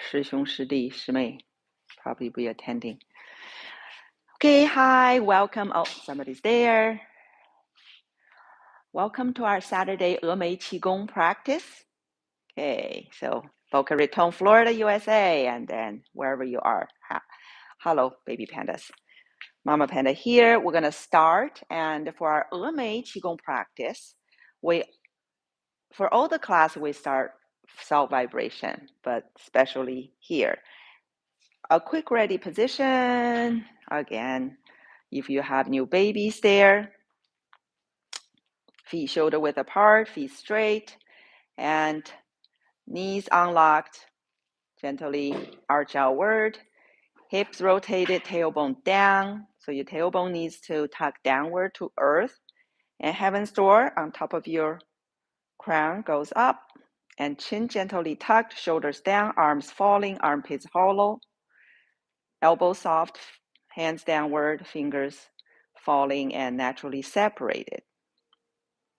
师兄师弟师妹 probably be attending. Okay, hi, welcome. Oh, somebody's there. Welcome to our Saturday Emei Qigong practice. Okay, so Boca Raton, Florida, USA, and then wherever you are. Hello, baby pandas. Momma Panda here. We're going to start, and for our Emei Qigong practice, for all the class, we start self-vibration, but especially here. A quick ready position. Again, if you have new babies there, feet shoulder width apart, feet straight, and knees unlocked, gently arch outward, hips rotated, tailbone down. So your tailbone needs to tuck downward to earth, and heaven's door on top of your crown goes up, and chin gently tucked, shoulders down, arms falling, armpits hollow, elbows soft, hands downward, fingers falling and naturally separated.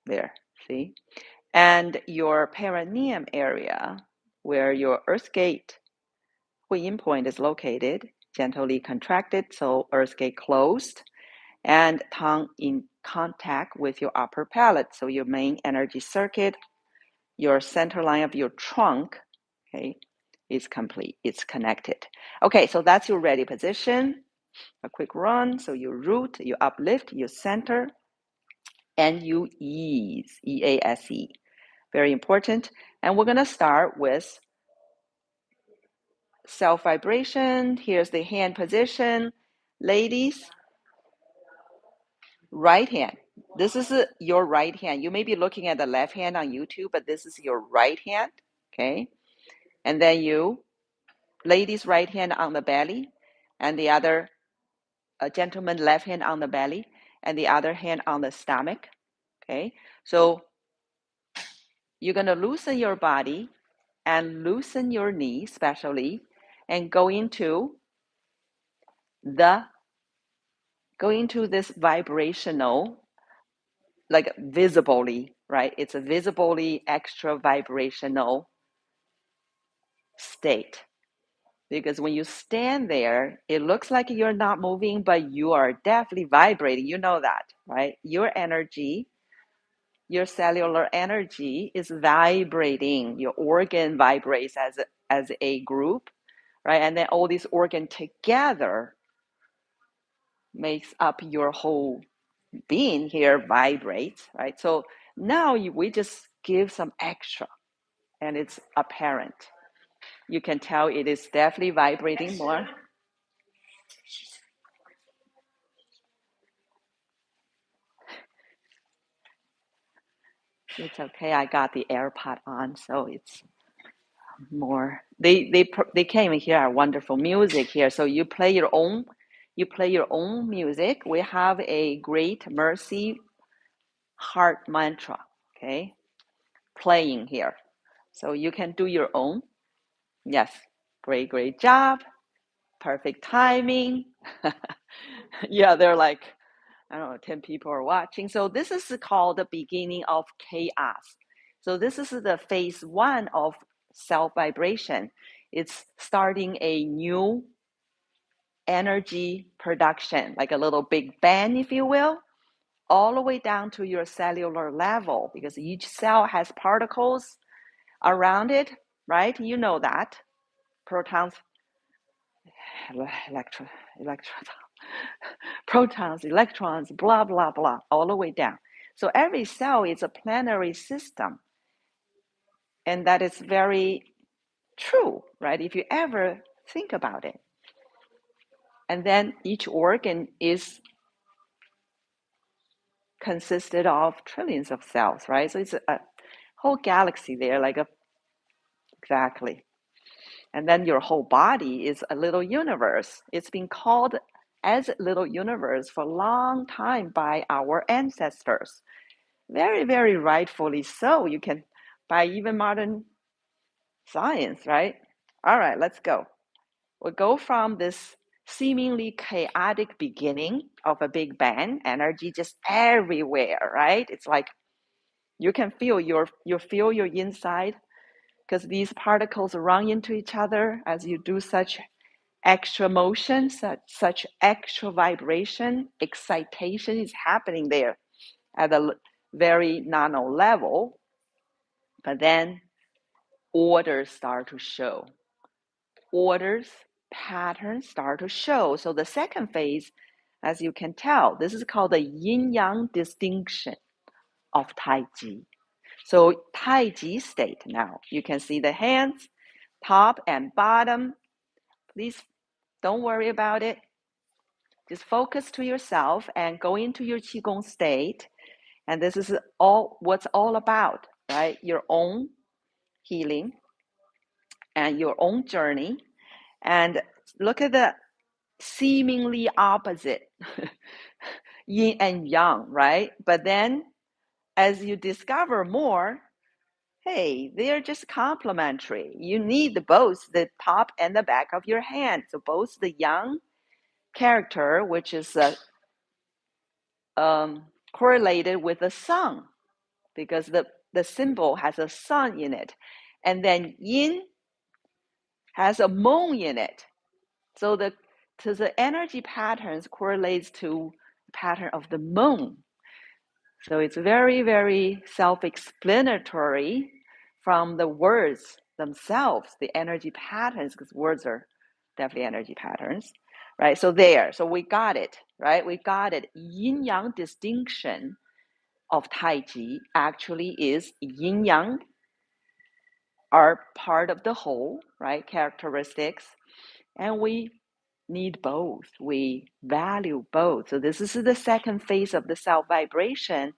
There, see? And your perineum area, where your earth gate Huiyin point is located, gently contracted, so earth gate closed, and tongue in contact with your upper palate. So your main energy circuit, your center line of your trunk, okay, is complete. It's connected. Okay, so that's your ready position. A quick run. So you root, you uplift, you center, and you ease, E-A-S-E. Very important. And we're going to start with self-vibration. Here's the hand position. Ladies, right hand. This is your right hand. You may be looking at the left hand on YouTube, but this is your right hand, okay? And then ladies' right hand on the belly, and the other, gentleman left hand on the belly, and the other hand on the stomach, okay? So you're going to loosen your body and loosen your knee, especially, and go into this vibrational, like visibly, right? It's a visibly extra vibrational state. Because when you stand there, it looks like you're not moving, but you are definitely vibrating. You know that, right? Your energy, your cellular energy is vibrating. Your organ vibrates as a group, right? And then all these organs together makes up your whole being here vibrates, right? So now we just give some extra, and it's apparent. You can tell it is definitely vibrating more. It's okay. I got the AirPod on, so it's more. They came here are wonderful music here. So you play your own music. We have a great mercy heart mantra, okay, playing here. So you can do your own. Yes, great job. Perfect timing. Yeah, they're like, I don't know, 10 people are watching. So this is called the beginning of chaos. So this is the phase 1 of self-vibration. It's starting a new energy production, like a little big bang, if you will, all the way down to your cellular level, because each cell has particles around it, right? You know that. Protons, protons, electrons, blah, blah, blah, all the way down. So every cell is a planetary system. And that is very true, right? If you ever think about it. And then each organ is consisted of trillions of cells, right? So it's a whole galaxy there, exactly. And then your whole body is a little universe. It's been called as a little universe for a long time by our ancestors. Very, very rightfully so. You can, by even modern science, right? All right, let's go. We'll go from this seemingly chaotic beginning of a big bang, energy just everywhere, right? It's like you can feel your inside because these particles run into each other as you do such extra motion, such extra vibration, excitation is happening there at a very nano level. But then orders start to show. Orders, patterns start to show. So the second phase, as you can tell, this is called the yin-yang distinction of Tai Chi. So Tai Chi state now, you can see the hands, top and bottom. Please don't worry about it. Just focus to yourself and go into your Qigong state. And this is all what's all about, right? Your own healing and your own journey. And look at the seemingly opposite yin and yang, right? But then as you discover more, hey, they're just complementary. You need both the top and the back of your hand. So both the yang character, which is correlated with the sun, because the symbol has a sun in it. And then yin has a moon in it. So the energy patterns correlates to the pattern of the moon. So it's very, very self-explanatory from the words themselves, the energy patterns, because words are definitely energy patterns, right? So we got it, right? We got it. Yin-yang distinction of Tai Chi actually is yin-yang are part of the whole, right? Characteristics. And we need both. We value both. So this is the second phase of the self-vibration,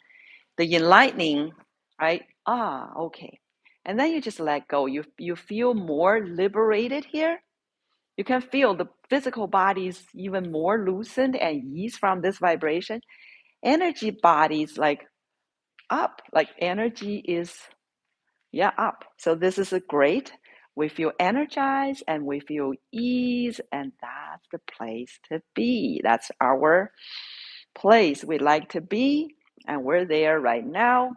the enlightening, right? Okay. And then you just let go. You feel more liberated here. You can feel the physical body is even more loosened and ease from this vibration. Energy body is like up, like energy is, up. So this is a great. We feel energized and we feel ease, and that's the place to be. That's our place we like to be, and we're there right now.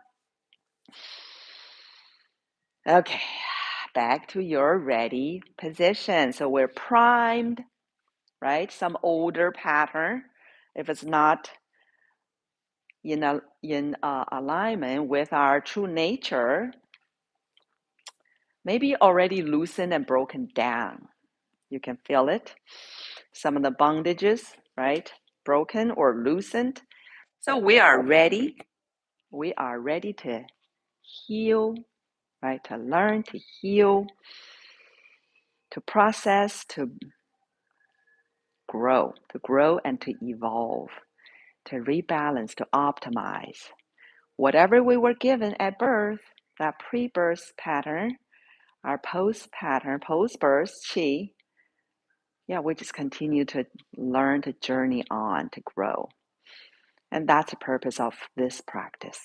Okay, back to your ready position. So we're primed, right? Some older pattern. If it's not in alignment with our true nature, maybe already loosened and broken down. You can feel it. Some of the bondages, right? Broken or loosened. So we are ready. We are ready to heal, right? To learn, to heal, to process, to grow and to evolve, to rebalance, to optimize. Whatever we were given at birth, that pre-birth pattern, our post-birth chi, we just continue to learn, to journey on, to grow. And that's the purpose of this practice.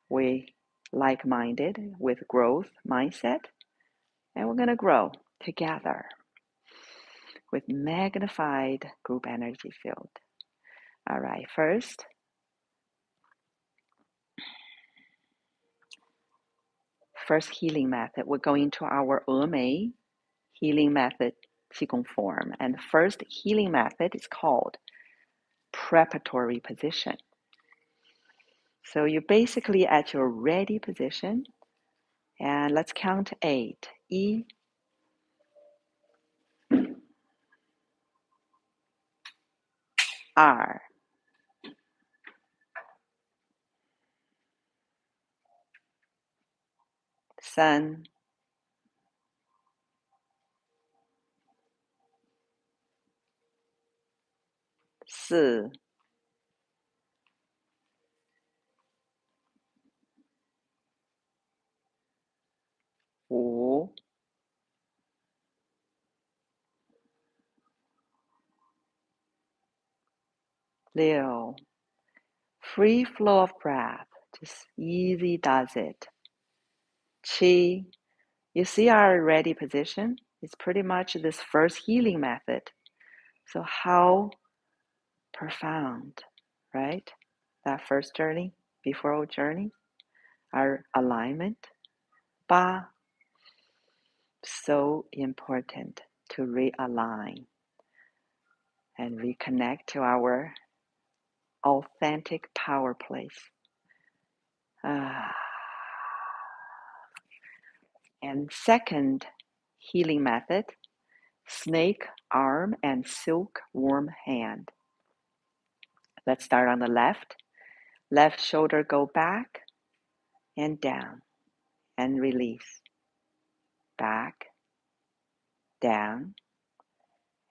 We like-minded with growth mindset, and we're going to grow together with magnified group energy field. All right, first healing method, we're going to our Emei healing method Qigong form. And the first healing method is called preparatory position. So you're basically at your ready position. And let's count 8. 1, 2, 3, 4, 5, 6. Free flow of breath, just easy does it. Qi, you see our ready position? It's pretty much this first healing method. So how profound, right? That first journey, before our journey, our alignment. 8, So important to realign and reconnect to our authentic power place. And second healing method, snake arm and silk warm hand. Let's start on the left. Left shoulder go back and down and release. Back, down,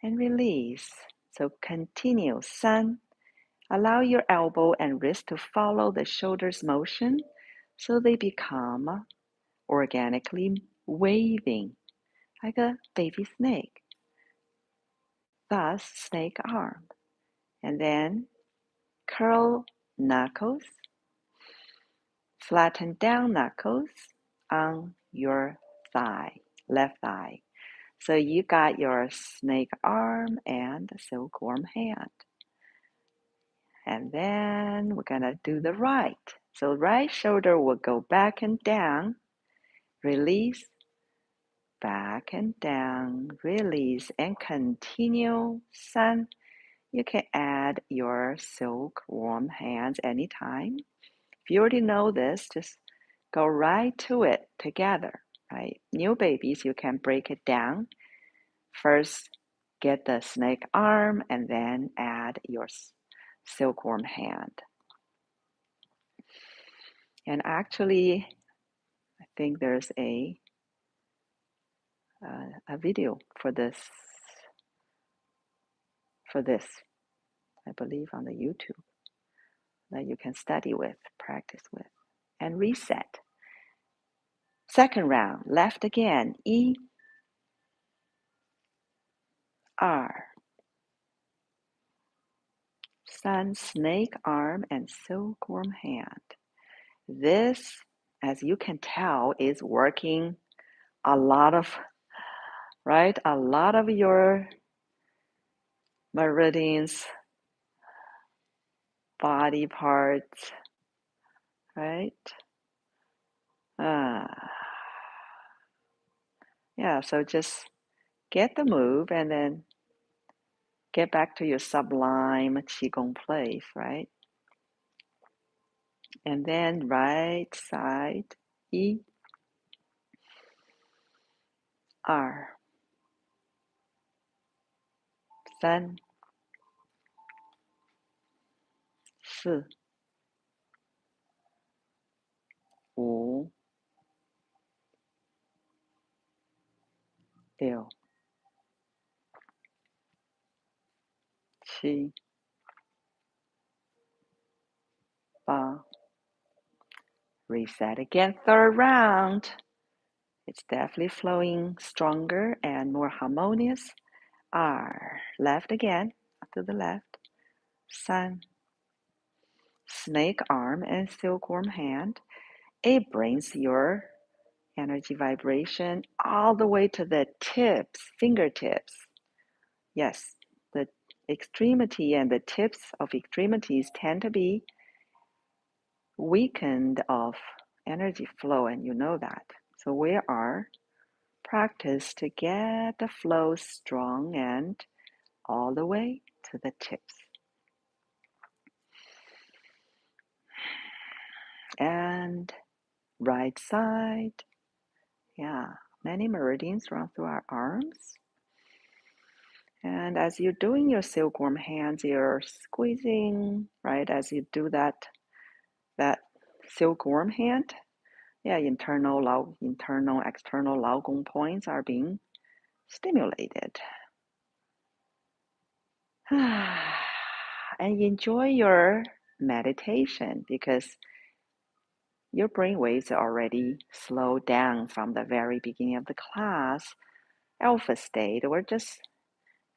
and release. So continue. 3. Allow your elbow and wrist to follow the shoulder's motion so they become organically waving like a baby snake. Thus, snake arm. And then curl knuckles, flatten down knuckles on your thigh, left thigh. So you got your snake arm and silkworm hand. And then we're gonna do the right. So right shoulder will go back and down, release, back and down, release, and continue. 3. You can add your silkworm hands anytime. If you already know this, just go right to it together, right? New babies, you can break it down. First, get the snake arm and then add your silkworm hand. And actually, I think there's a video for this, I believe, on the YouTube that you can study with, practice with, and reset. Second round, left again, E, R. 3. Snake arm and silkworm hand. This, as you can tell, is working a lot of, right? A lot of your meridians, body parts, right? Yeah, so just get the move and then get back to your sublime Qigong place, right? And then right side, E, R. 3、4、5、6、7、8. Reset again, third round. It's definitely flowing stronger and more harmonious. R. Left again, to the left. 3. Snake arm and silkworm hand. It brings your energy vibration all the way to the tips, fingertips. Yes, the extremity and the tips of extremities tend to be weakened of energy flow, and you know that. So we are practice to get the flow strong and all the way to the tips. And right side, yeah, many meridians run through our arms. And as you're doing your silkworm hands, you're squeezing, right? As you do that silkworm hand, yeah, internal, external 劳宫 points are being stimulated. And enjoy your meditation because your brain waves are already slowed down from the very beginning of the class. Alpha state, we're just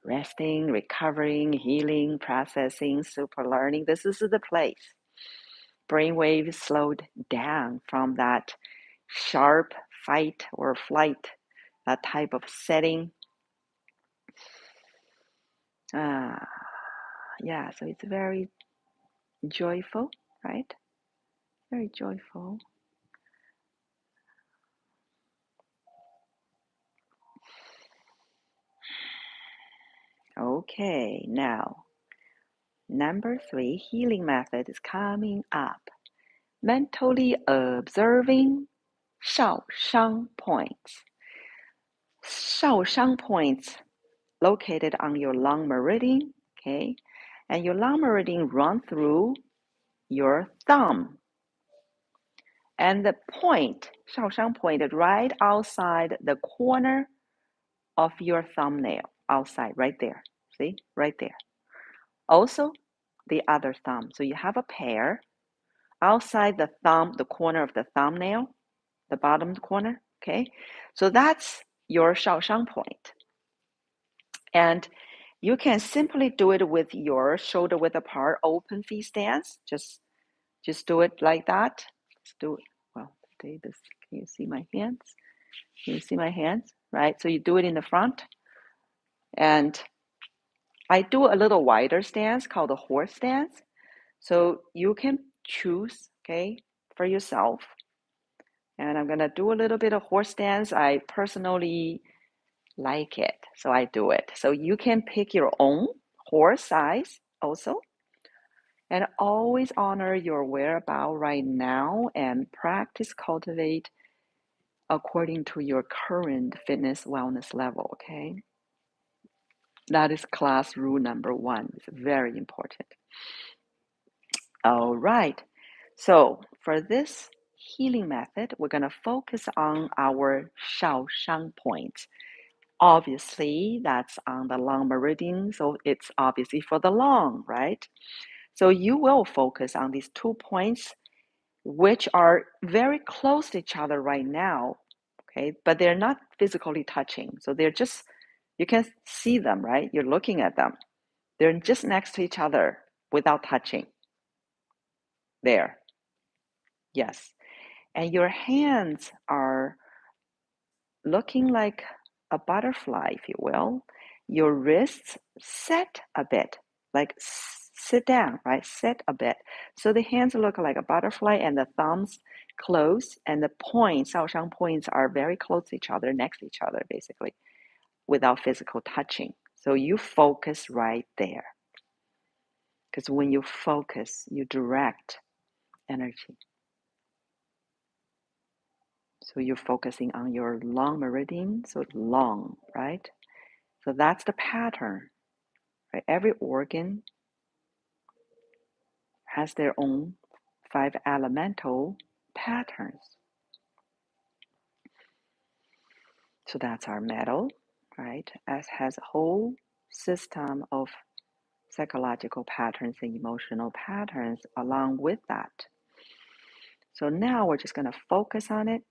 resting, recovering, healing, processing, super learning. This is the place. Brainwave slowed down from that sharp fight or flight, that type of setting. Yeah, so it's very joyful, right? Very joyful. Okay, now, number 3 healing method is coming up. Mentally observing 烧伤 points. 烧伤 points located on your lung meridian, okay? And your lung meridian run through your thumb. And the point, 烧伤 point, right outside the corner of your thumbnail, outside, right there. See, right there. Also, the other thumb. So you have a pair outside the thumb, the corner of the thumbnail, the bottom corner, okay? So that's your 烧伤 point. And you can simply do it with your shoulder width apart, open feet stance. Just do it like that. Just do it. Well, can you see my hands? Can you see my hands? Right? So you do it in the front. And I do a little wider stance called the horse stance. So you can choose, okay, for yourself. And I'm going to do a little bit of horse stance. I personally like it, so I do it. So you can pick your own horse size also. And always honor your whereabouts right now and practice, cultivate according to your current fitness wellness level, okay? That is class rule number 1. It's very important. All right. So for this healing method, we're going to focus on our 烧伤 points. Obviously, that's on the lung meridian, so it's obviously for the lung, right? So you will focus on these 2 points, which are very close to each other right now, okay? But they're not physically touching. So they're just, you can see them, right? You're looking at them. They're just next to each other without touching. There. Yes. And your hands are looking like a butterfly, if you will. Your wrists set a bit, like sit down, right? Sit a bit. So the hands look like a butterfly and the thumbs close, and the points, 烧伤 points, are very close to each other, next to each other, basically, without physical touching. So you focus right there. Because when you focus, you direct energy. So you're focusing on your lung meridian, so lung, right? So that's the pattern, right? Every organ has their own 5 elemental patterns. So that's our metal, right? As has a whole system of psychological patterns and emotional patterns along with that. So now we're just going to focus on it.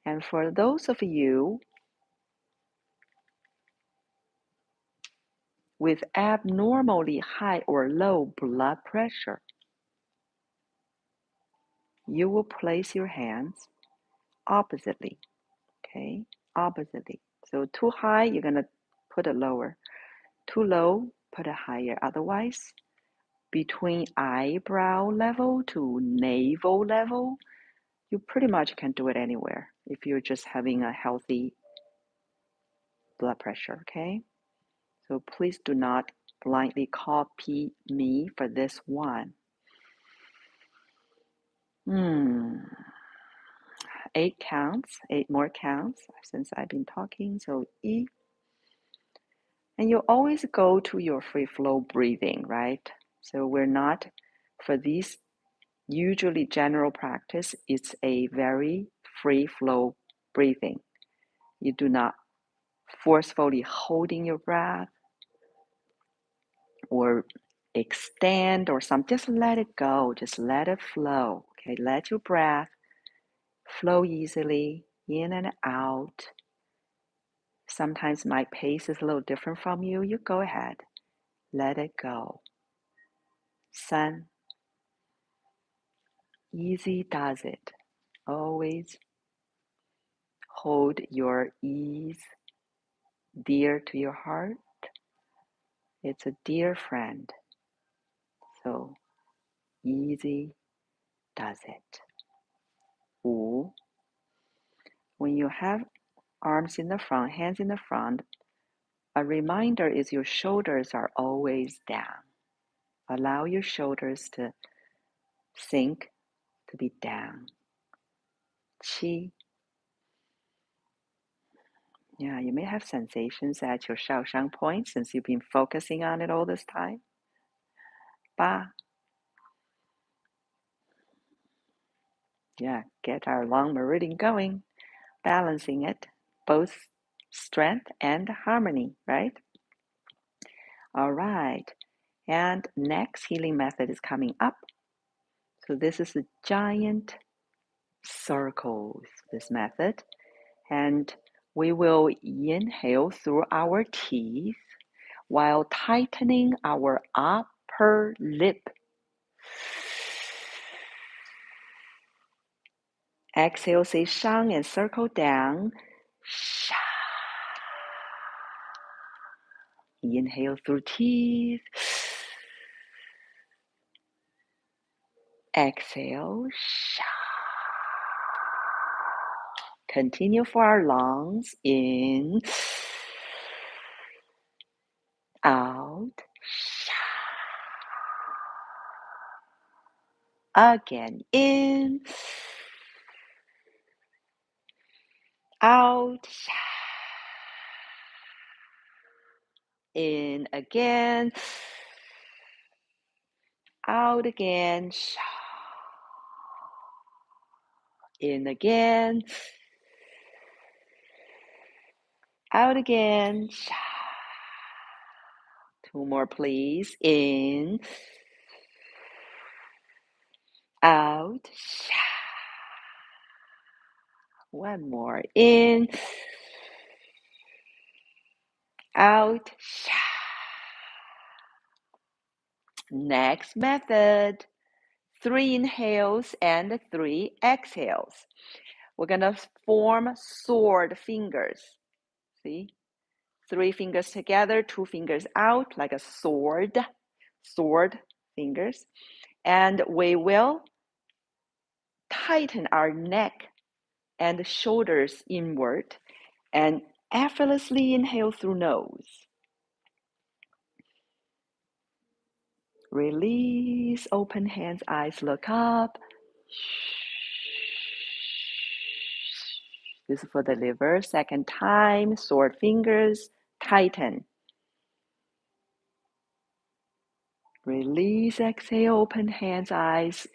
And for those of you with abnormally high or low blood pressure, you will place your hands oppositely, okay? Oppositely. So too high, you're going to put it lower. Too low, put it higher. Otherwise, between eyebrow level to navel level, you pretty much can do it anywhere if you're just having a healthy blood pressure, okay? So please do not blindly copy me for this one. 8 counts, 8 more counts since I've been talking. So 1. And you always go to your free flow breathing, right? So we're not, for these usually general practice, it's a very free flow breathing. You do not forcefully holding your breath or extend or something. Just let it go. Just let it flow. Okay, let your breath flow easily in and out. Sometimes my pace is a little different from you. You go ahead. Let it go. 3. Easy does it. Always hold your ease dear to your heart. It's a dear friend. So easy does it. 5. When you have arms in the front, hands in the front, A reminder is your shoulders are always down. Allow your shoulders to sink, to be down. Qi. Yeah, you may have sensations at your Shaoshang point since you've been focusing on it all this time. Ba. Yeah, get our long meridian going, balancing it, both strength and harmony, right? All right. And next healing method is coming up. So this is a giant circles, this method. And we will inhale through our teeth while tightening our upper lip. Exhale, say shang and circle down. Sha. Inhale through teeth. Exhale. Sha. Continue for our lungs. In. Out. Sha. Again. In. Out. Sha. In again. Out again. Sha. In again. Out again. Sha. Two more, please. In. Out. Sha. One more. In. Out. Sha. Next method. 3 inhales and 3 exhales. We're going to form sword fingers. See? 3 fingers together, 2 fingers out, like a sword. Sword fingers. And we will tighten our neck and shoulders inward and effortlessly inhale through nose. Release, open hands, eyes look up. This is for the liver. Second time, sword fingers, tighten. Release, exhale, open hands, eyes.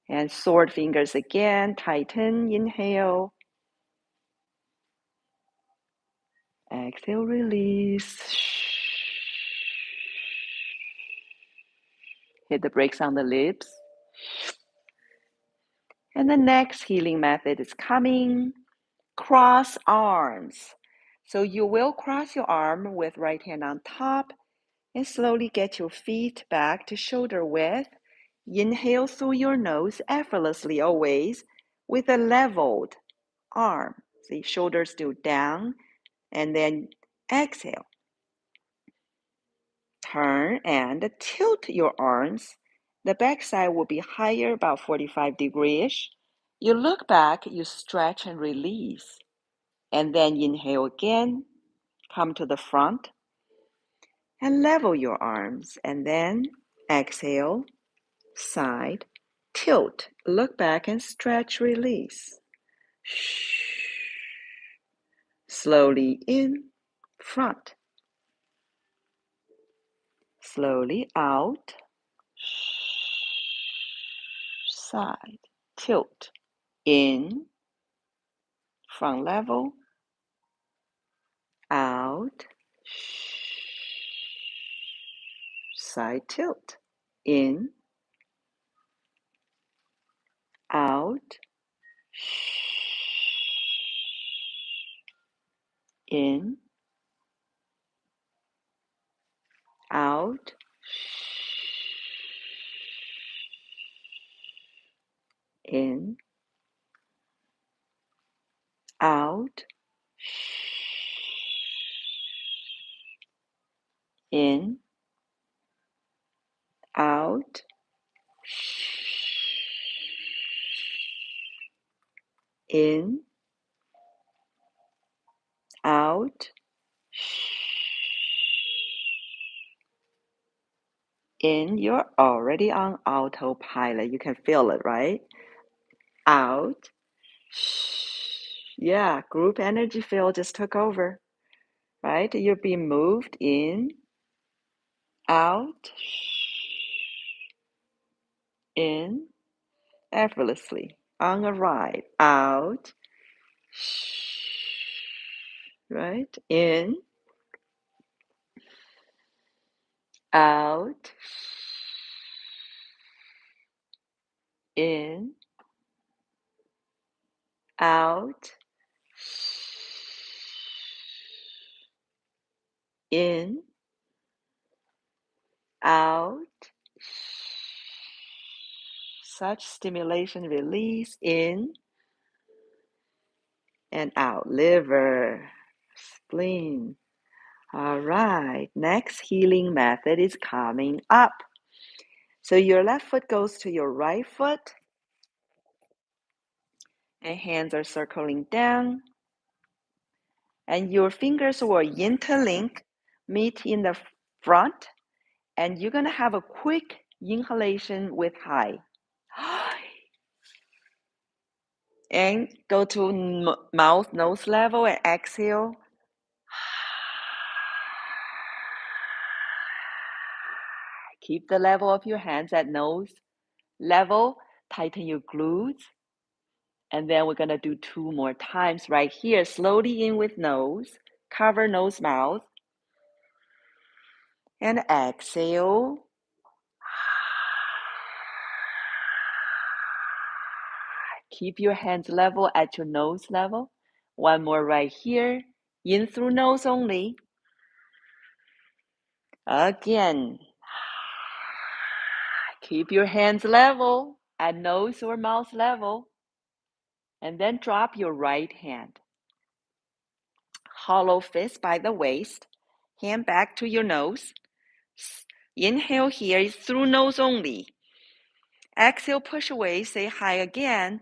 And sword fingers again, tighten, inhale. Exhale, release. Hit the brakes on the lips. And the next healing method is coming. Cross arms. So you will cross your arm with right hand on top and slowly get your feet back to shoulder width. Inhale through your nose effortlessly always with a leveled arm. See, shoulders still down. And then exhale. Turn and tilt your arms. The backside will be higher, about 45 degrees. You look back, you stretch and release. And then inhale again, come to the front and level your arms. And then exhale, side, tilt. Look back and stretch, release. Slowly in, front. Slowly out, side, tilt. In, front level, out, side tilt. In, out, in, out, in, out, in, out, in, out, in. You're already on autopilot. You can feel it, right? Out, yeah, group energy field just took over, right? You're being moved in, out, in, effortlessly, on a ride, out, right? In, out, in, out, in, out. Such stimulation release in and out. Liver, spleen. All right, next healing method is coming up. So your left foot goes to your right foot and hands are circling down. And your fingers will interlink, meet in the front, and you're going to have a quick inhalation with high. And go to mouth, nose level and exhale. Keep the level of your hands at nose level. Tighten your glutes. And then we're going to do 2 more times right here. Slowly in with nose. Cover nose, mouth. And exhale. Keep your hands level at your nose level. 1 more right here. In through nose only. Again. Keep your hands level at nose or mouth level. And then drop your right hand. Hollow fist by the waist. Hand back to your nose. Inhale here is through nose only. Exhale, push away, say hi again.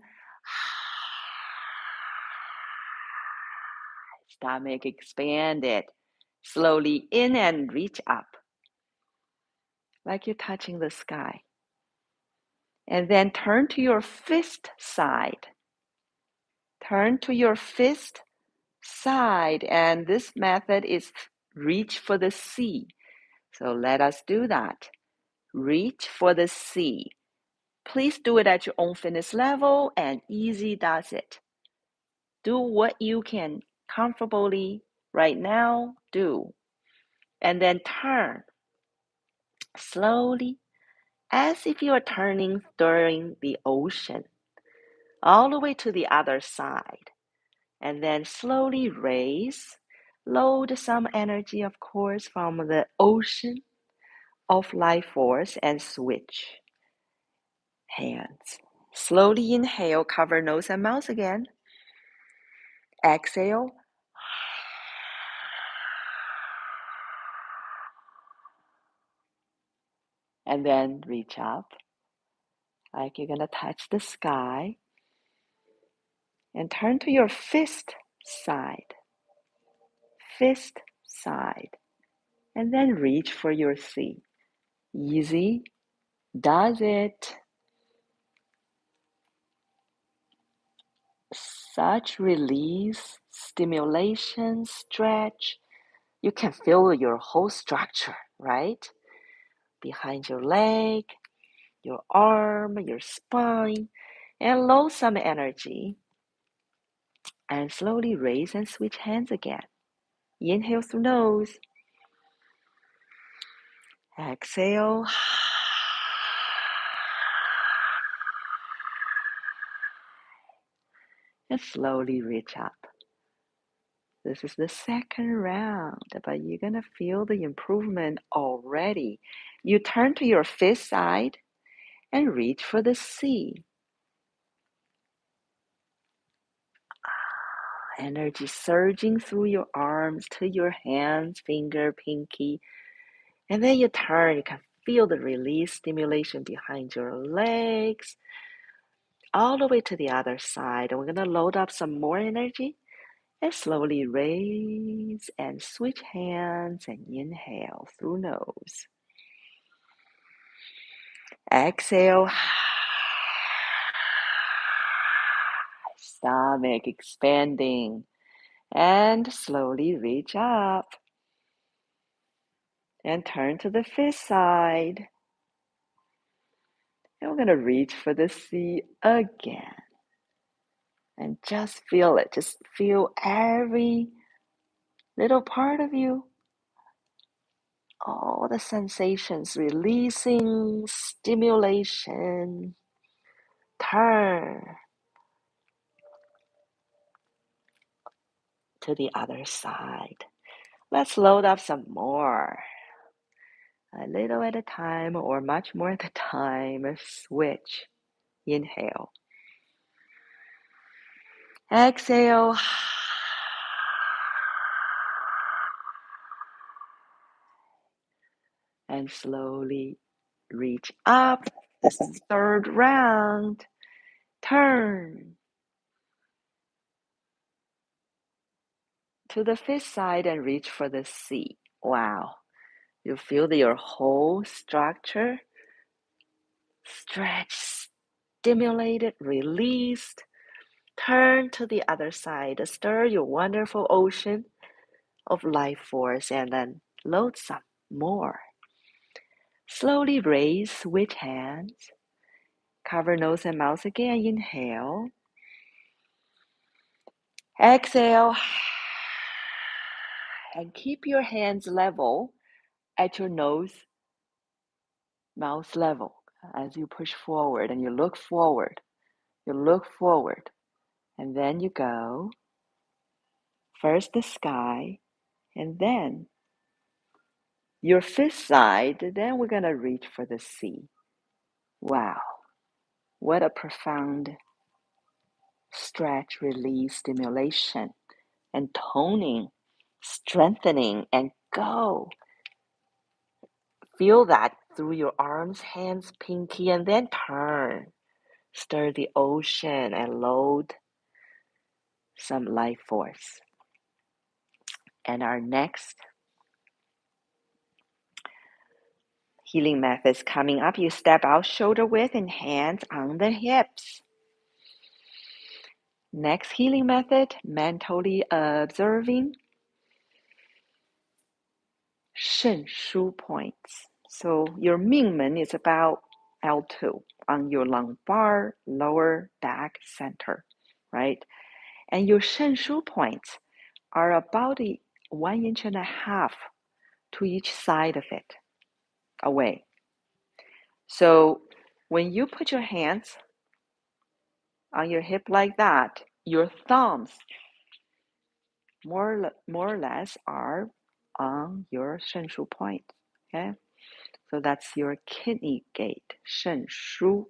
Stomach expanded. Slowly in and reach up. Like you're touching the sky. And then turn to your fist side. Turn to your fist side. And this method is reach for the C. So let us do that. Reach for the C. Please do it at your own fitness level and easy does it. Do what you can comfortably right now do. And then turn slowly as if you are turning during the ocean all the way to the other side. And then slowly raise, load some energy, of course, from the ocean of life force and switch hands. Slowly inhale, cover nose and mouth again. Exhale. And then reach up like you're going to touch the sky. And turn to your fist side. Fist side. And then reach for your C. Easy does it. Such release, stimulation, stretch. You can feel your whole structure, right? Behind your leg, your arm, your spine, and load some energy. And slowly raise and switch hands again. Inhale through nose. Exhale. And slowly reach up. This is the second round, but you're going to feel the improvement already. You turn to your fist side and reach for the C. Energy surging through your arms to your hands, finger, pinky. And then you turn, you can feel the release stimulation behind your legs, all the way to the other side. And we're going to load up some more energy. And slowly raise and switch hands and inhale through nose. Exhale. Stomach expanding. And slowly reach up. And turn to the fifth side. And we're going to reach for the C again. And just feel it. Just feel every little part of you. All the sensations releasing, stimulation. Turn to the other side. Let's load up some more. A little at a time or much more at a time. Switch. Inhale. Exhale. And slowly reach up. This is the third round. Turn to the fifth side and reach for the C. Wow. You feel that your whole structure stretched, stimulated, released. Turn to the other side. Stir your wonderful ocean of life force and then load some more. Slowly raise, switch hands. Cover nose and mouth again. Inhale. Exhale. And keep your hands level at your nose, mouth level as you push forward and you look forward. You look forward. And then you go. First the sky, and then your fifth side. Then we're going to reach for the sea. Wow. What a profound stretch, release, stimulation, and toning, strengthening, and go. Feel that through your arms, hands, pinky, and then turn. Stir the ocean and load some life force. And our next healing method is coming up. You step out shoulder width and hands on the hips. Next healing method, mentally observing Shen Shu points. So your Mingmen is about L2 on your lumbar, lower back center, right? And your Shen Shu points are about 1.5 inches to each side of it, away. So when you put your hands on your hip like that, your thumbs more or less are on your Shen Shu point, okay? So that's your kidney gate, Shen Shu.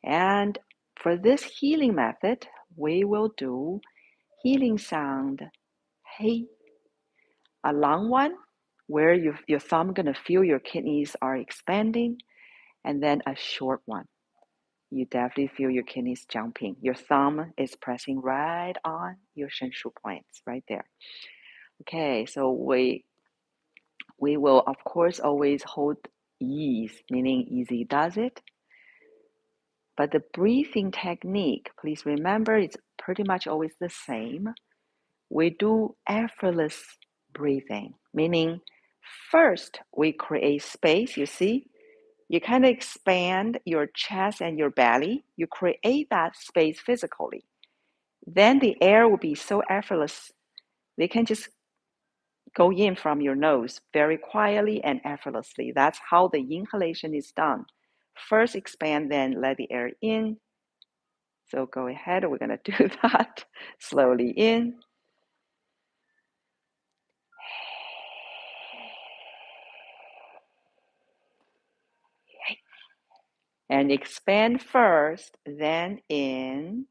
And for this healing method, we will do healing sound, hey, a long one where your thumb gonna feel your kidneys are expanding, and then a short one. You definitely feel your kidneys jumping. Your thumb is pressing right on your Shen Shu points, right there. Okay, so we will of course always hold ease, meaning easy does it. But the breathing technique, please remember, it's pretty much always the same. We do effortless breathing, meaning first we create space, you see? You kind of expand your chest and your belly. You create that space physically. Then the air will be so effortless. They can just go in from your nose very quietly and effortlessly. That's how the inhalation is done. First expand, then let the air in. So go ahead, we're going to do that. Slowly in. And expand first, then in.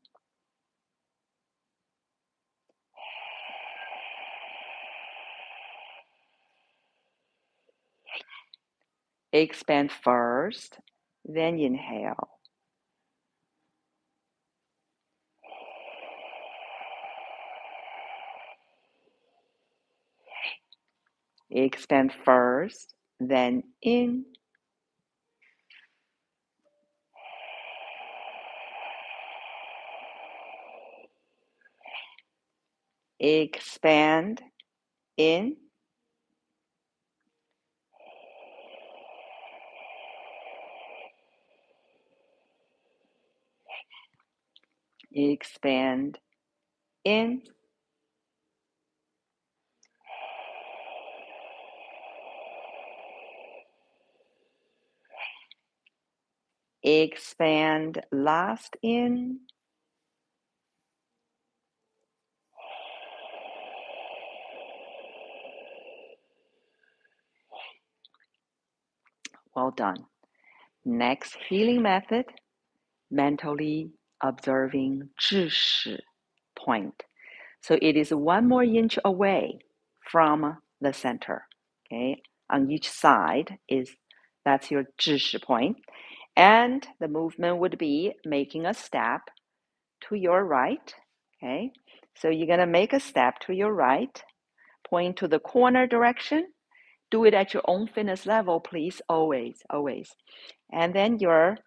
Expand first, then inhale. Expand first, then in. Expand in. Expand in. Expand last in. Well done. Next healing method, mentally observing 知识 point. So it is 1 more inch away from the center. Okay, on each side that's your 知识 point. And the movement would be making a step to your right. Okay, so you're going to make a step to your right, point to the corner direction. Do it at your own fitness level, please, always, always. And then your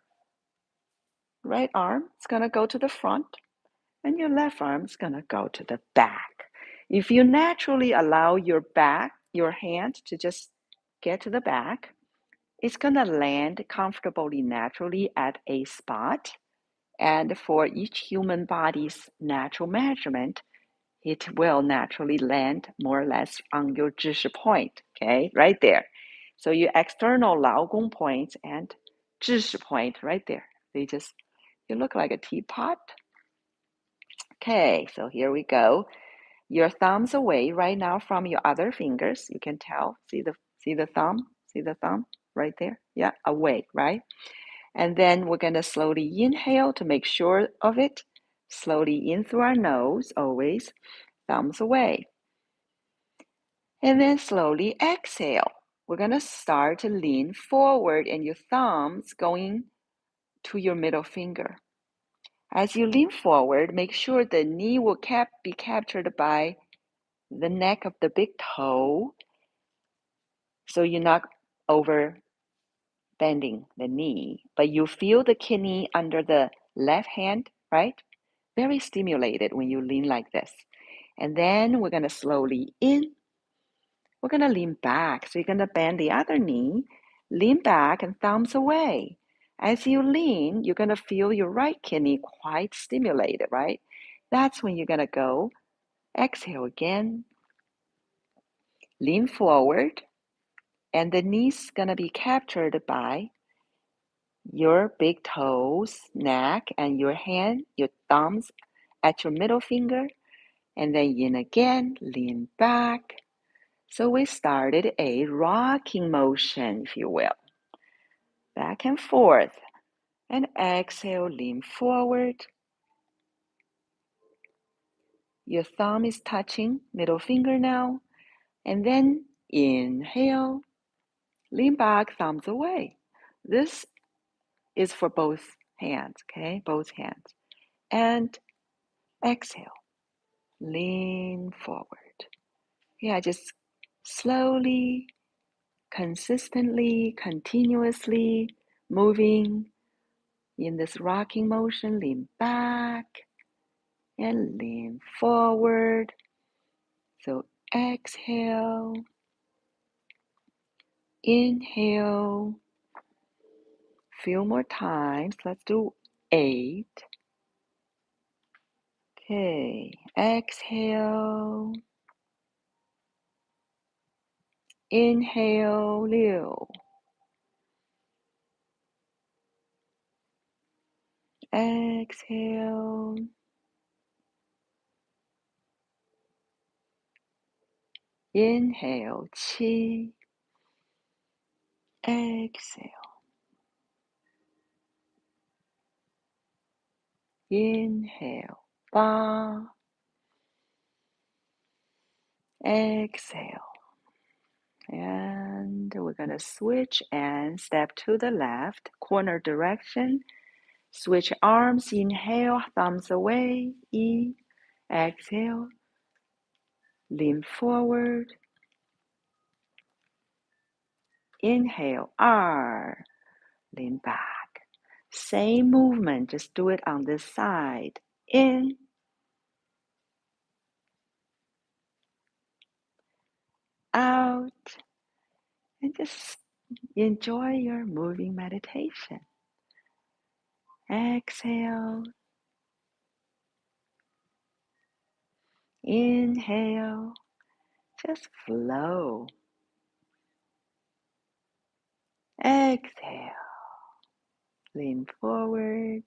right arm is going to go to the front, and your left arm is going to go to the back. If you naturally allow your hand to just get to the back, it's going to land comfortably, naturally at a spot. And for each human body's natural measurement, it will naturally land more or less on your 知识 point, okay, right there. So your external 劳宫 point and 知识 point right there. You look like a teapot. Okay, so here we go. Your thumb's away right now from your other fingers. You can tell. See the thumb? See the thumb right there? Yeah, away, right? And then we're going to slowly inhale to make sure of it. Slowly in through our nose, always. Thumbs away. And then slowly exhale. We're going to start to lean forward and your thumbs going to your middle finger. As you lean forward, make sure the knee will be captured by the neck of the big toe, so you're not over bending the knee, but you feel the kidney under the left hand, right? Very stimulated when you lean like this. And then we're going to slowly in. We're going to lean back. So you're going to bend the other knee, lean back and thumbs away. As you lean, you're going to feel your right kidney quite stimulated, right? That's when you're going to go. Exhale again. Lean forward. And the knee's going to be captured by your big toes, neck, and your hand, your thumbs at your middle finger. And then in again, lean back. So we started a rocking motion, if you will. Back and forth. And exhale, lean forward. Your thumb is touching middle finger now. And then inhale, lean back, thumbs away. This is for both hands, okay? Both hands. And exhale, lean forward. Yeah, just slowly, consistently, continuously moving in this rocking motion. Lean back and lean forward. So exhale, inhale. Few more times. Let's do 8. Okay, exhale. Inhale, 6. Exhale. Inhale, 7. Exhale. Inhale, 8. Exhale. And we're going to switch and step to the left, corner direction. Switch arms, inhale, thumbs away, E. Exhale. Lean forward. Inhale, R. Lean back. Same movement, just do it on this side. In. Out. And just enjoy your moving meditation. Exhale. Inhale. Just flow. Exhale. Lean forward.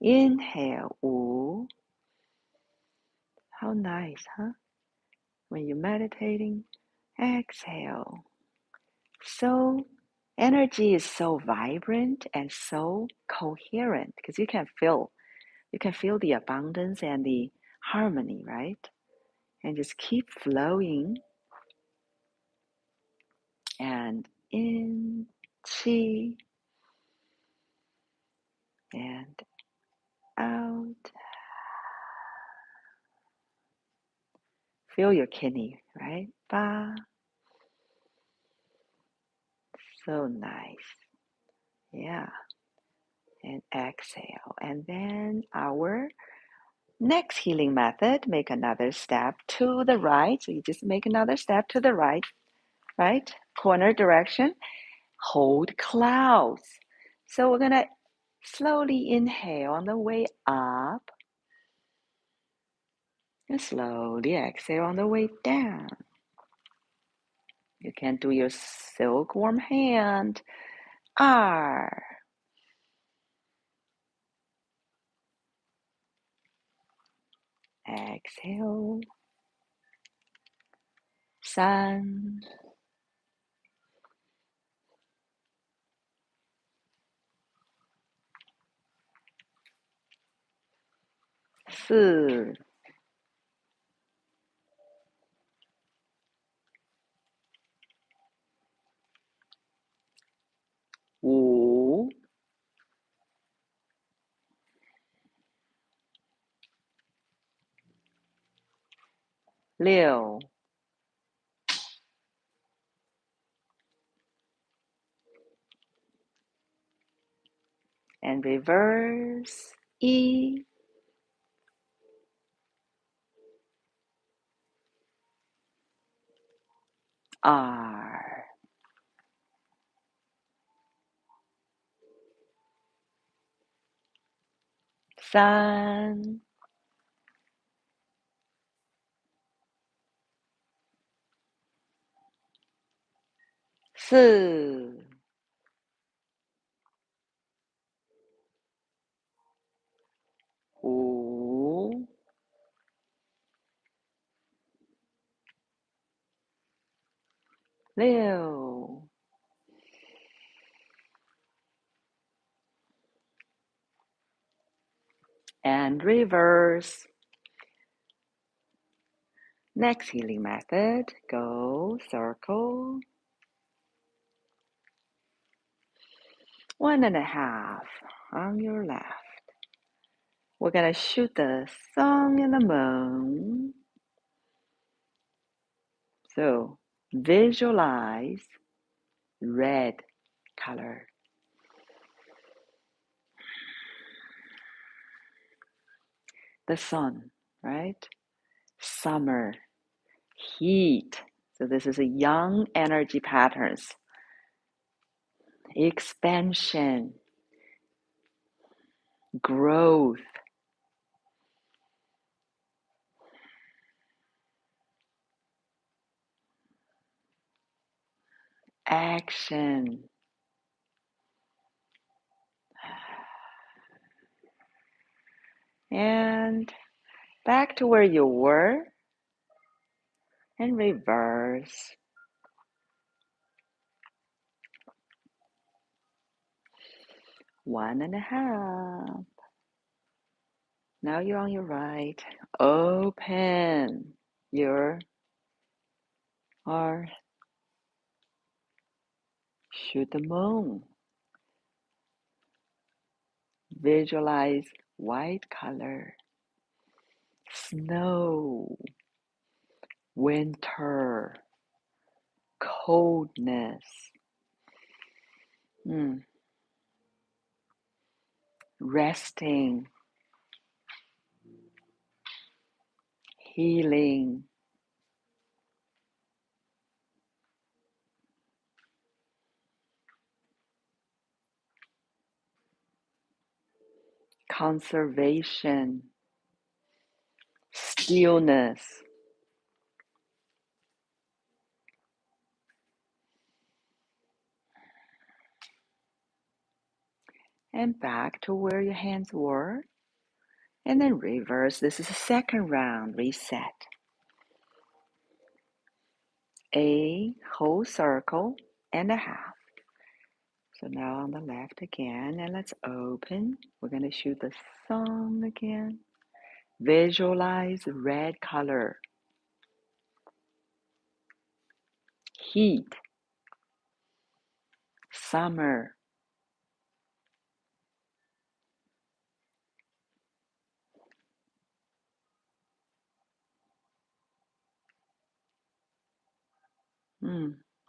Inhale. Ooh. How nice, huh? When you're meditating, exhale. So energy is so vibrant and so coherent because you can feel the abundance and the harmony, right? And just keep flowing. And in, chi, and out. Feel your kidney, right? Ba. So nice. Yeah. And exhale. And then our next healing method, make another step to the right. So you just make another step to the right, right? Corner direction. Hold clouds. So we're going to slowly inhale on the way up. And slowly exhale on the way down. You can do your silkworm hand. R. Exhale. 3、4、5、6、and reverse. 1、2、3、4、5、6、and reverse. Next healing method, go circle. 1.5 on your left. We're going to shoot the sun and the moon. So visualize red color. The sun, right? Summer, heat. So this is a young energy patterns. Expansion, growth, action. And back to where you were and reverse. 1.5. Now you're on your right. Open your heart. Shoot the moon. Visualize white color. Snow. Winter. coldness, resting, healing, conservation, stillness. And back to where your hands were. And then reverse. This is the second round. Reset. A whole circle and a half. So now on the left again. And let's open. We're going to shoot the sun again. Visualize red color. Heat. Summer.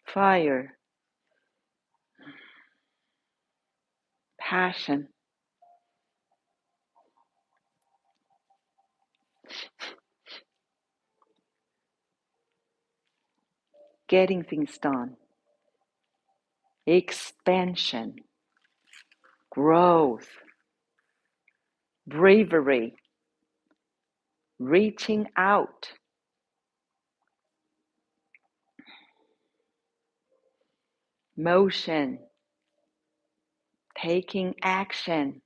Fire. Passion. Getting things done. Expansion. Growth. Bravery. Reaching out. Motion. Taking action.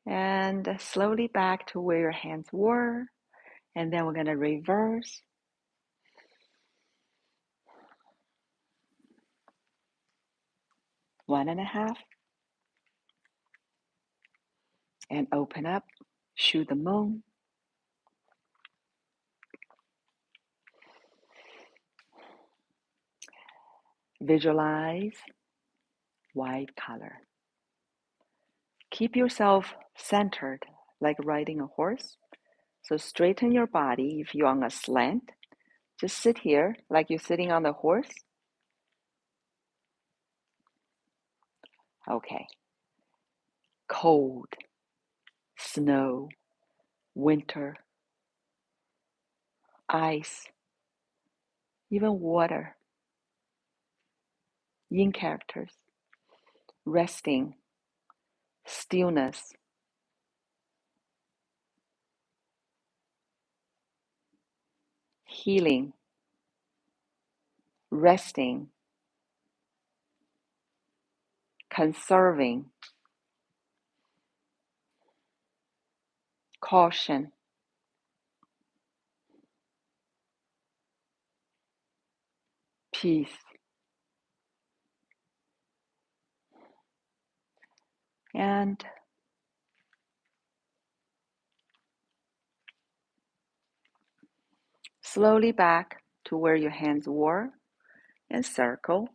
And slowly back to where your hands were. And then we're going to reverse. One and a half. And open up. Shoot the moon. Visualize white color. Keep yourself centered like riding a horse. So straighten your body. If you're on a slant, just sit here like you're sitting on the horse. Okay. Cold, snow, winter, ice, even water. Yin characters. Resting, stillness, healing, resting, conserving, caution, peace. And slowly back to where your hands were and circle.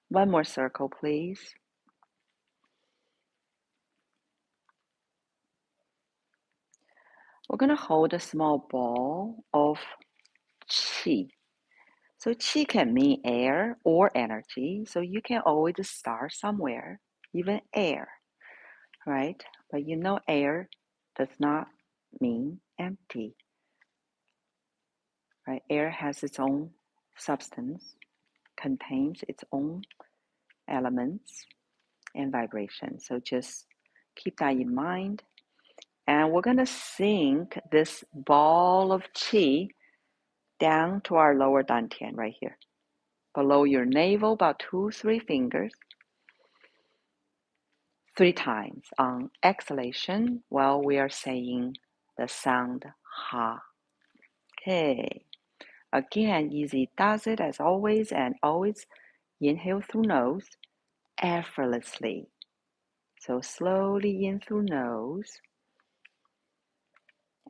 One more circle, please. We're going to hold a small ball of Qi. So Qi can mean air or energy. So you can always start somewhere, even air, right? But you know air does not mean empty, right? Air has its own substance, contains its own elements and vibration. So just keep that in mind. And we're going to sink this ball of Qi down to our lower dantian right here. Below your navel, about 2-3 fingers. 3 times on exhalation while we are saying the sound ha. Okay. Again, easy does it as always, and always inhale through nose effortlessly. So slowly in through nose.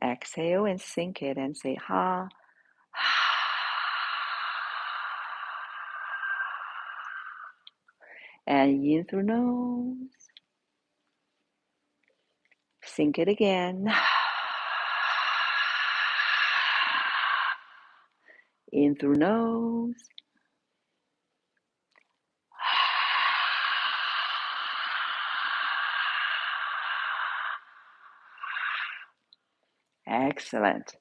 Exhale and sink it and say ha. And in through nose. Sink it again. In through nose. Excellent.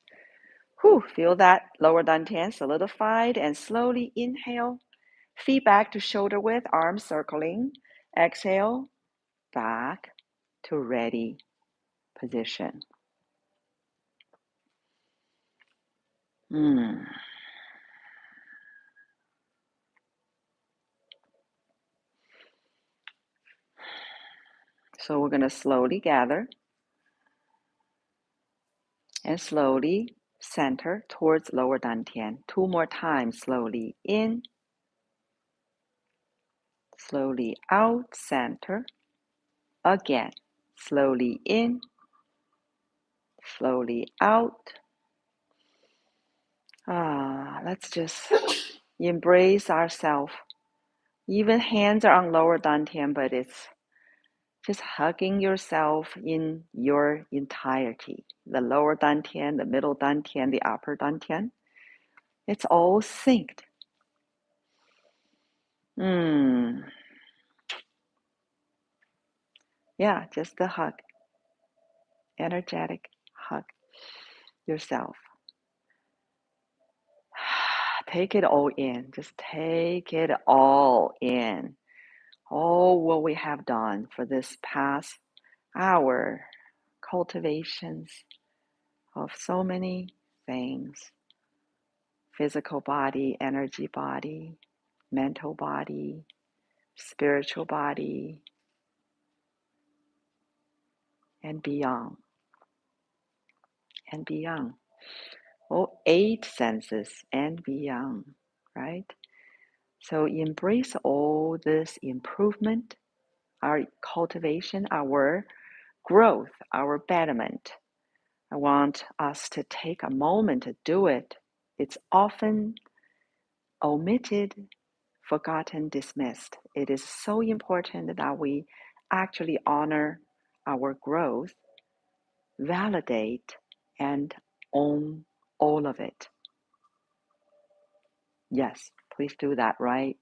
Whew, feel that lower dantian solidified and slowly inhale. Feet back to shoulder width, arms circling. Exhale, back to ready position. So we're going to slowly gather and slowly center towards lower dantian. 2 more times, slowly in, slowly out, center. Again, slowly in, slowly out. Let's just embrace ourselves. Even hands are on lower dantian, but it's just hugging yourself in your entirety. The lower dantian, the middle dantian, the upper dantian. It's all synced. Yeah, just the hug. Energetic hug yourself. Take it all in. Just take it all in. All what we have done for this past hour. Cultivations of so many things. Physical body, energy body, mental body, spiritual body, and beyond. And beyond. All 8 senses and beyond, right? So embrace all this improvement, our cultivation, our growth, our betterment. I want us to take a moment to do it. It's often omitted, forgotten, dismissed. It is so important that we actually honor our growth, validate, and own all of it. Yes, please do that right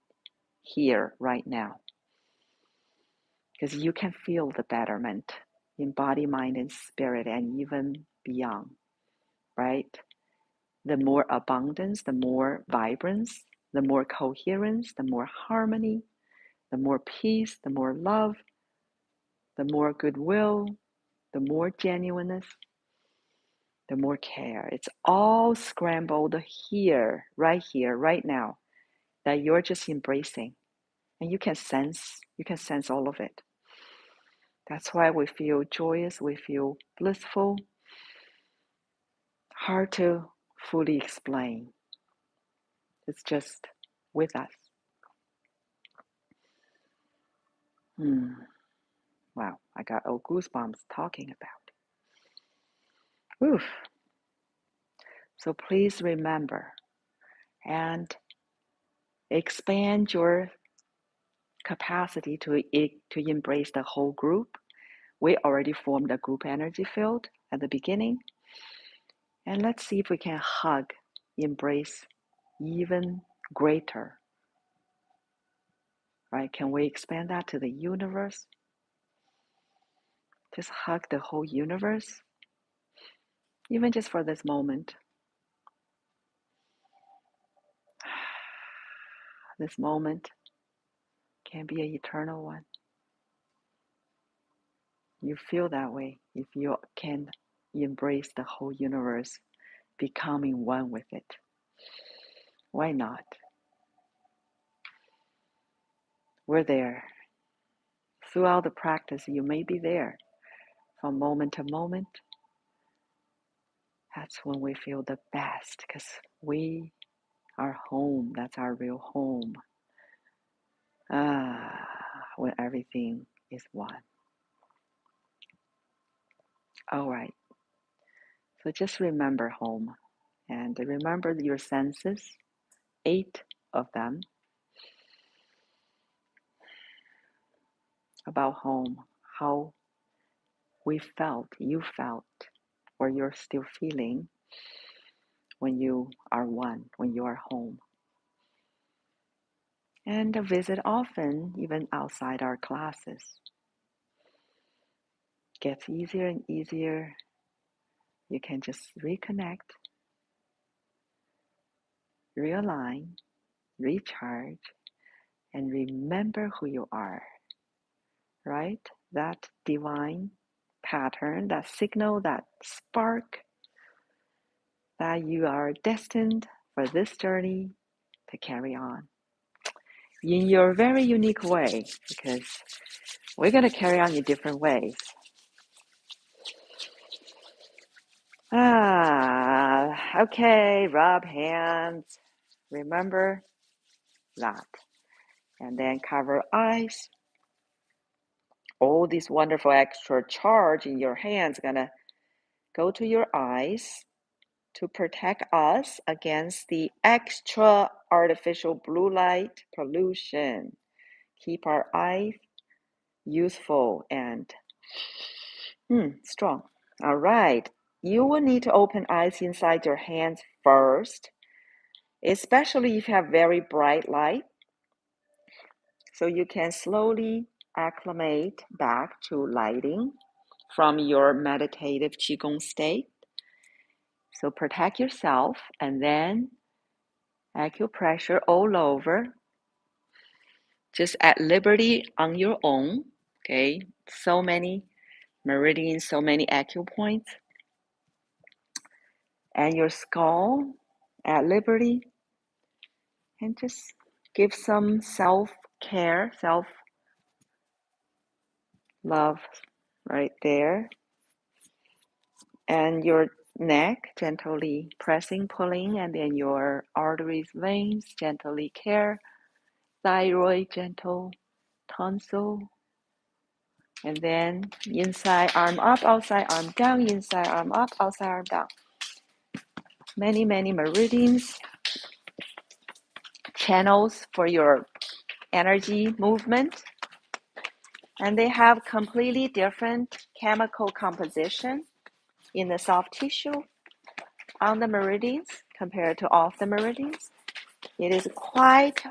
here, right now. Because you can feel the betterment in body, mind, and spirit, and even beyond, right? The more abundance, the more vibrance, the more coherence, the more harmony, the more peace, the more love, the more goodwill, the more genuineness, the more care. It's all scrambled here, right now, that you're just embracing. And you can sense all of it. That's why we feel joyous, we feel blissful. Hard to fully explain. It's just with us. Wow, I got all goosebumps talking about it. Oof. So please remember and expand your capacity to embrace the whole group. We already formed a group energy field at the beginning. And let's see if we can hug, embrace even greater. Right? Can we expand that to the universe? Just hug the whole universe, even just for this moment. This moment can be an eternal one. You feel that way if you can embrace the whole universe, becoming one with it. Why not? We're there. Throughout the practice, you may be there from moment to moment. That's when we feel the best because we are home. That's our real home. When everything is one. All right. So just remember home and remember your senses, 8 of them, about home, how we felt, you felt, or you're still feeling when you are one, when you are home. And visit often, even outside our classes. Gets easier and easier. You can just reconnect, realign, recharge, and remember who you are, right? That divine pattern, that signal, that spark, that you are destined for this journey to carry on in your very unique way, because we're going to carry on in different ways. Okay, rub hands. Remember that. And then cover eyes. All this wonderful extra charge in your hands going to go to your eyes to protect us against the extra artificial blue light pollution. Keep our eyes youthful and strong. All right. You will need to open eyes inside your hands first, especially if you have very bright light. So you can slowly acclimate back to lighting from your meditative Qigong state. So protect yourself and then acupressure all over. Just at liberty on your own. Okay. So many meridians, so many acupoints. And your skull at liberty. And just give some self-care, self-love right there. And your neck gently pressing, pulling, and then your arteries, veins gently care. Thyroid gentle, tonsil. And then inside arm up, outside arm down, inside arm up, outside arm down. Many, many meridians, channels for your energy movement. And they have completely different chemical composition in the soft tissue on the meridians compared to off the meridians. It is quite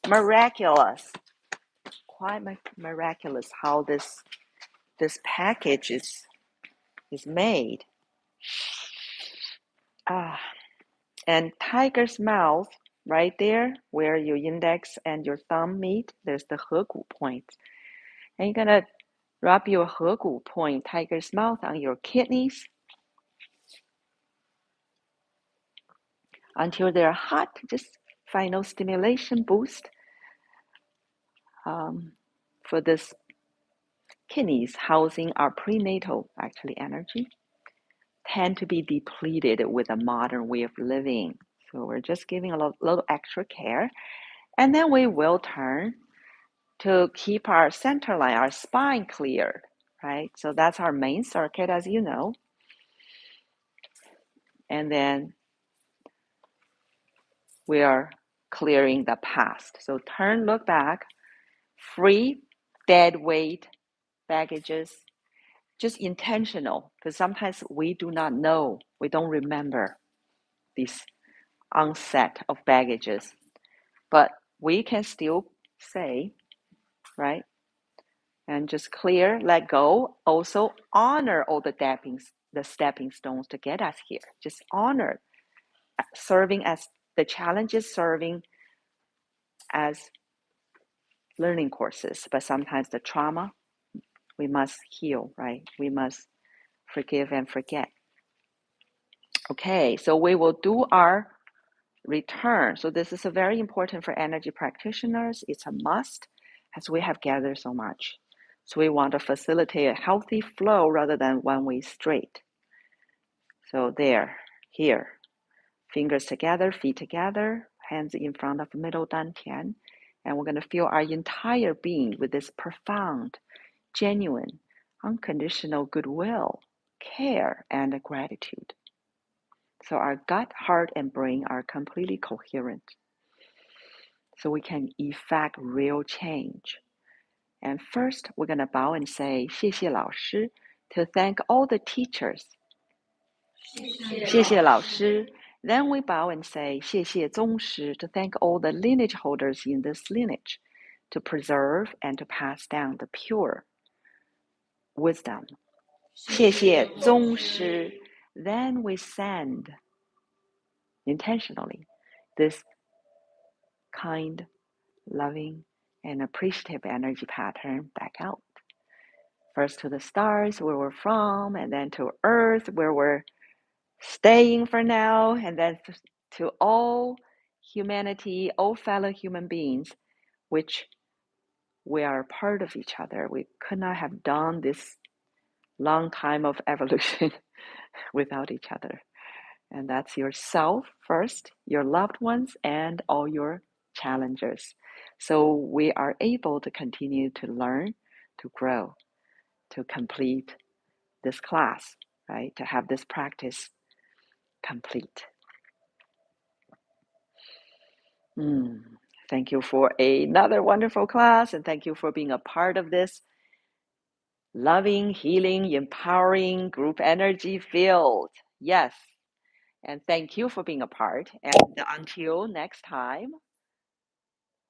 miraculous how this package is made. And tiger's mouth, right there, where your index and your thumb meet, there's the Hegu point. And you're gonna rub your Hegu point, tiger's mouth, on your kidneys until they're hot. Just final stimulation boost for this kidneys housing our prenatal energy tend to be depleted with a modern way of living. So we're just giving a little extra care. And then we will turn to keep our center line, our spine cleared, right? So that's our main circuit, as you know. And then we are clearing the past. So turn, look back, free dead weight, baggages, just intentional, because sometimes we do not know, we don't remember this onset of baggages, but we can still say, right? And just clear, let go, also honor all the stepping stones to get us here. Just honor serving as the challenges, serving as learning courses, but sometimes the trauma, we must heal, right? We must forgive and forget. Okay, so we will do our return. So this is a very important for energy practitioners. It's a must as we have gathered so much. So we want to facilitate a healthy flow rather than one-way street. So there, here, fingers together, feet together, hands in front of middle dantian. And we're going to fill our entire being with this profound, genuine, unconditional goodwill, care, and gratitude. So our gut, heart, and brain are completely coherent. So we can effect real change. And first, we're going to bow and say, 谢谢老师, to thank all the teachers. 谢谢老师. Then we bow and say 谢谢宗师 to thank all the lineage holders in this lineage to preserve and to pass down the pure wisdom. 谢谢宗师. Then we send intentionally this kind, loving, and appreciative energy pattern back out. First to the stars where we're from, and then to Earth where we're staying for now, and then to all humanity, all fellow human beings, which we are part of each other. We could not have done this long time of evolution without each other. And that's yourself first, your loved ones, and all your challengers. So we are able to continue to learn, to grow, to complete this class, right? To have this practice complete. Thank you for another wonderful class, and thank you for being a part of this loving, healing, empowering group energy field. Yes. And thank you for being a part. And until next time,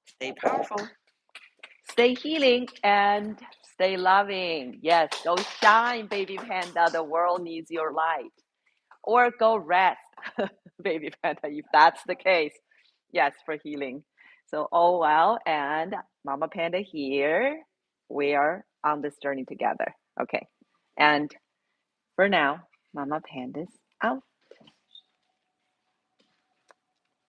stay powerful, stay healing, and stay loving. Yes, go shine, baby panda. The world needs your light. Or go rest, baby panda, if that's the case. Yes, for healing. So, all well, and Mama Panda here. We are on this journey together. Okay. And for now, Mama Panda's out.